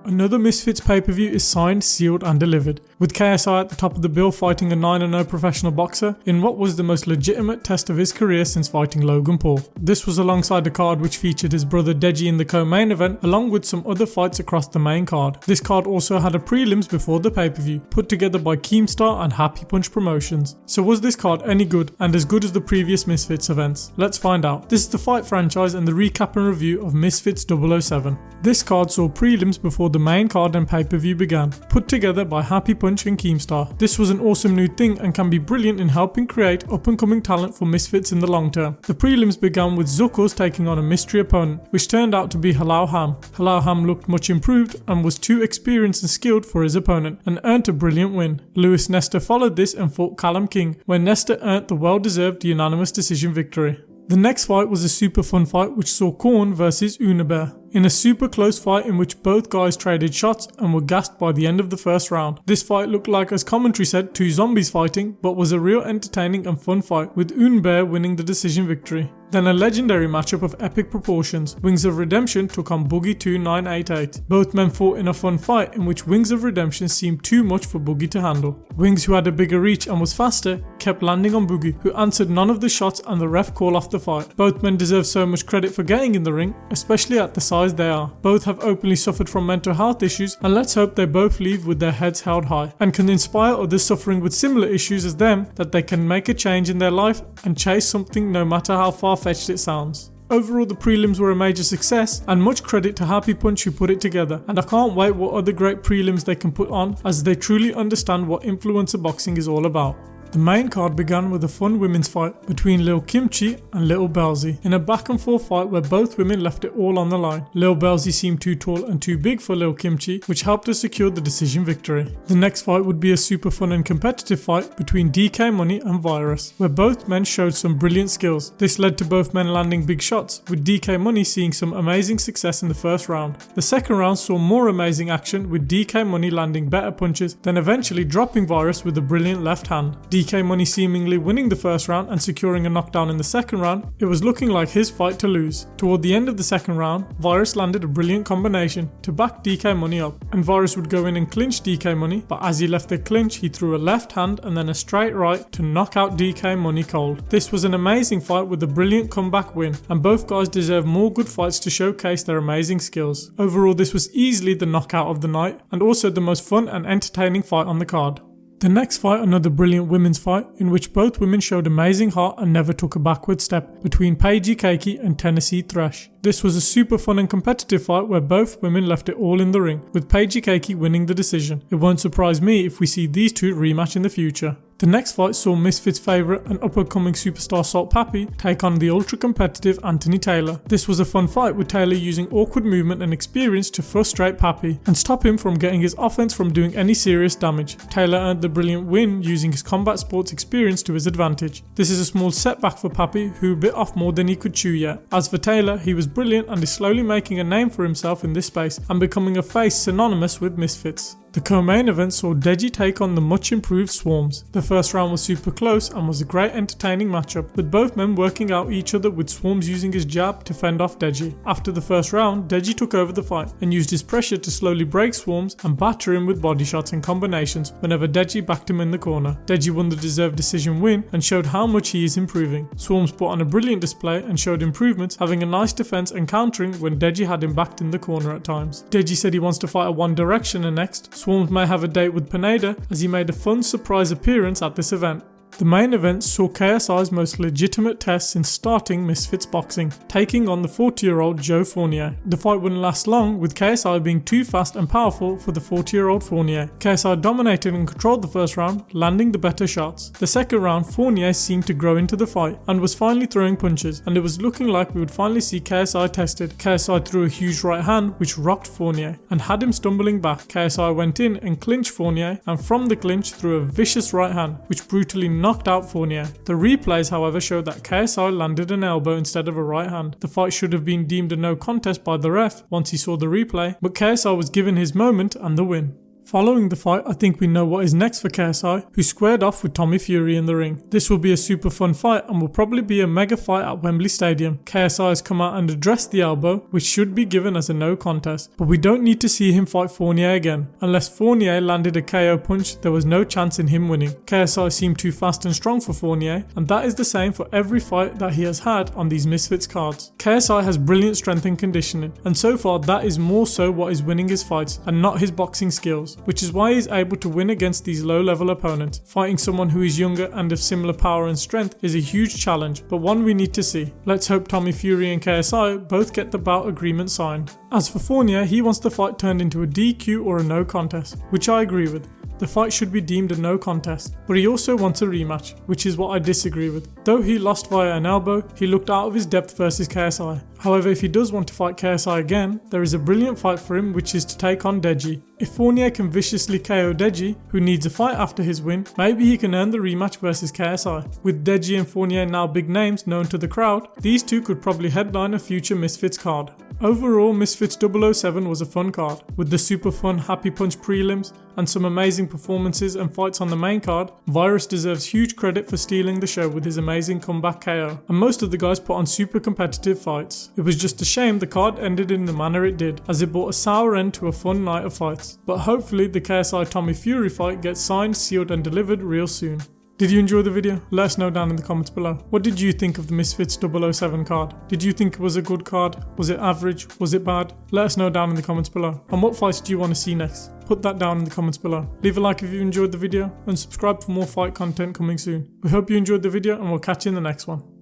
Another Misfits pay-per-view is signed, sealed and delivered, with KSI at the top of the bill fighting a 9-0 professional boxer in what was the most legitimate test of his career since fighting Logan Paul. This was alongside a card which featured his brother Deji in the co-main event along with some other fights across the main card. This card also had a prelims before the pay-per-view, put together by Keemstar and Happy Punch Promotions. So was this card any good and as good as the previous Misfits events? Let's find out. This is the Fight franchise and the recap and review of Misfits 007. This card saw prelims before the main card and pay-per-view began, put together by Happy Punch and Keemstar. This was an awesome new thing and can be brilliant in helping create up-and-coming talent for Misfits in the long term. The prelims began with Zuckles taking on a mystery opponent, which turned out to be Halal Ham. Halal Ham looked much improved and was too experienced and skilled for his opponent, and earned a brilliant win. Lewis Nestor followed this and fought Callum King, where Nestor earned the well-deserved unanimous decision victory. The next fight was a super fun fight which saw Korn vs Unabear, in a super close fight in which both guys traded shots and were gassed by the end of the first round. This fight looked like, as commentary said, two zombies fighting, but was a real entertaining and fun fight, with Unabear winning the decision victory. Then a legendary matchup of epic proportions. Wings of Redemption took on Boogie 2988. Both men fought in a fun fight in which Wings of Redemption seemed too much for Boogie to handle. Wings, who had a bigger reach and was faster, kept landing on Boogie, who answered none of the shots and the ref called off the fight. Both men deserve so much credit for getting in the ring, especially at the size they are. Both have openly suffered from mental health issues, and let's hope they both leave with their heads held high and can inspire others suffering with similar issues as them that they can make a change in their life and chase something no matter how far-fetched it sounds. Overall, the prelims were a major success, and much credit to Happy Punch who put it together, and I can't wait what other great prelims they can put on, as they truly understand what influencer boxing is all about. The main card began with a fun women's fight between Lil Kimchi and Little Belzy, in a back and forth fight where both women left it all on the line. Lil Belzy seemed too tall and too big for Lil Kimchi, which helped her secure the decision victory. The next fight would be a super fun and competitive fight between DK Money and Virus, where both men showed some brilliant skills. This led to both men landing big shots, with DK Money seeing some amazing success in the first round. The second round saw more amazing action, with DK Money landing better punches, then eventually dropping Virus with a brilliant left hand. DK Money seemingly winning the first round and securing a knockdown in the second round. It was looking like his fight to lose. Toward the end of the second round, Virus landed a brilliant combination to back DK Money up, and Virus would go in and clinch DK Money, but as he left the clinch, he threw a left hand and then a straight right to knock out DK Money cold. This was an amazing fight with a brilliant comeback win, and both guys deserve more good fights to showcase their amazing skills. Overall, this was easily the knockout of the night, and also the most fun and entertaining fight on the card. The next fight, another brilliant women's fight in which both women showed amazing heart and never took a backward step, between Paige Keiki and Tennessee Thresh. This was a super fun and competitive fight where both women left it all in the ring, with Paige Keiki winning the decision. It won't surprise me if we see these two rematch in the future. The next fight saw Misfits' favourite and up-and-coming superstar Salt Papi take on the ultra-competitive Anthony Taylor. This was a fun fight, with Taylor using awkward movement and experience to frustrate Papi and stop him from getting his offense from doing any serious damage. Taylor earned the brilliant win using his combat sports experience to his advantage. This is a small setback for Papi, who bit off more than he could chew yet. As for Taylor, he was brilliant and is slowly making a name for himself in this space and becoming a face synonymous with Misfits. The co-main event saw Deji take on the much improved Swarms. The first round was super close and was a great entertaining matchup, with both men working out each other, with Swarms using his jab to fend off Deji. After the first round, Deji took over the fight and used his pressure to slowly break Swarms and batter him with body shots and combinations whenever Deji backed him in the corner. Deji won the deserved decision win and showed how much he is improving. Swarms put on a brilliant display and showed improvements, having a nice defense and countering when Deji had him backed in the corner at times. Deji said he wants to fight a One Directioner next. Swarms may have a date with Pineda, as he made a fun surprise appearance at this event. The main event saw KSI's most legitimate test since starting Misfits boxing, taking on the 40-year-old Joe Fournier. The fight wouldn't last long, with KSI being too fast and powerful for the 40-year-old Fournier. KSI dominated and controlled the first round, landing the better shots. The second round, Fournier seemed to grow into the fight and was finally throwing punches, and it was looking like we would finally see KSI tested. KSI threw a huge right hand which rocked Fournier and had him stumbling back. KSI went in and clinched Fournier, and from the clinch threw a vicious right hand which brutally knocked out Fournier. The replays, however, showed that KSI landed an elbow instead of a right hand. The fight should have been deemed a no contest by the ref once he saw the replay, but KSI was given his moment and the win. Following the fight, I think we know what is next for KSI, who squared off with Tommy Fury in the ring. This will be a super fun fight and will probably be a mega fight at Wembley Stadium. KSI has come out and addressed the elbow, which should be given as a no contest, but we don't need to see him fight Fournier again. Unless Fournier landed a KO punch, there was no chance in him winning. KSI seemed too fast and strong for Fournier, and that is the same for every fight that he has had on these Misfits cards. KSI has brilliant strength and conditioning, and so far that is more so what is winning his fights and not his boxing skills, which is why he is able to win against these low level opponents. Fighting someone who is younger and of similar power and strength is a huge challenge, but one we need to see. Let's hope Tommy Fury and KSI both get the bout agreement signed. As for Fournier, he wants the fight turned into a DQ or a no contest, which I agree with. The fight should be deemed a no contest, but he also wants a rematch, which is what I disagree with. Though he lost via an elbow, he looked out of his depth versus KSI. However, if he does want to fight KSI again, there is a brilliant fight for him, which is to take on Deji. If Fournier can viciously KO Deji, who needs a fight after his win, maybe he can earn the rematch versus KSI. With Deji and Fournier now big names known to the crowd, these two could probably headline a future Misfits card. Overall, Misfits 007 was a fun card, with the super fun Happy Punch prelims and some amazing performances and fights on the main card. Virus deserves huge credit for stealing the show with his amazing comeback KO, and most of the guys put on super competitive fights. It was just a shame the card ended in the manner it did, as it brought a sour end to a fun night of fights. But hopefully the KSI Tommy Fury fight gets signed, sealed and delivered real soon. Did you enjoy the video? Let us know down in the comments below. What did you think of the Misfits 007 card? Did you think it was a good card? Was it average? Was it bad? Let us know down in the comments below. And what fights do you want to see next? Put that down in the comments below. Leave a like if you enjoyed the video and subscribe for more fight content coming soon. We hope you enjoyed the video and we'll catch you in the next one.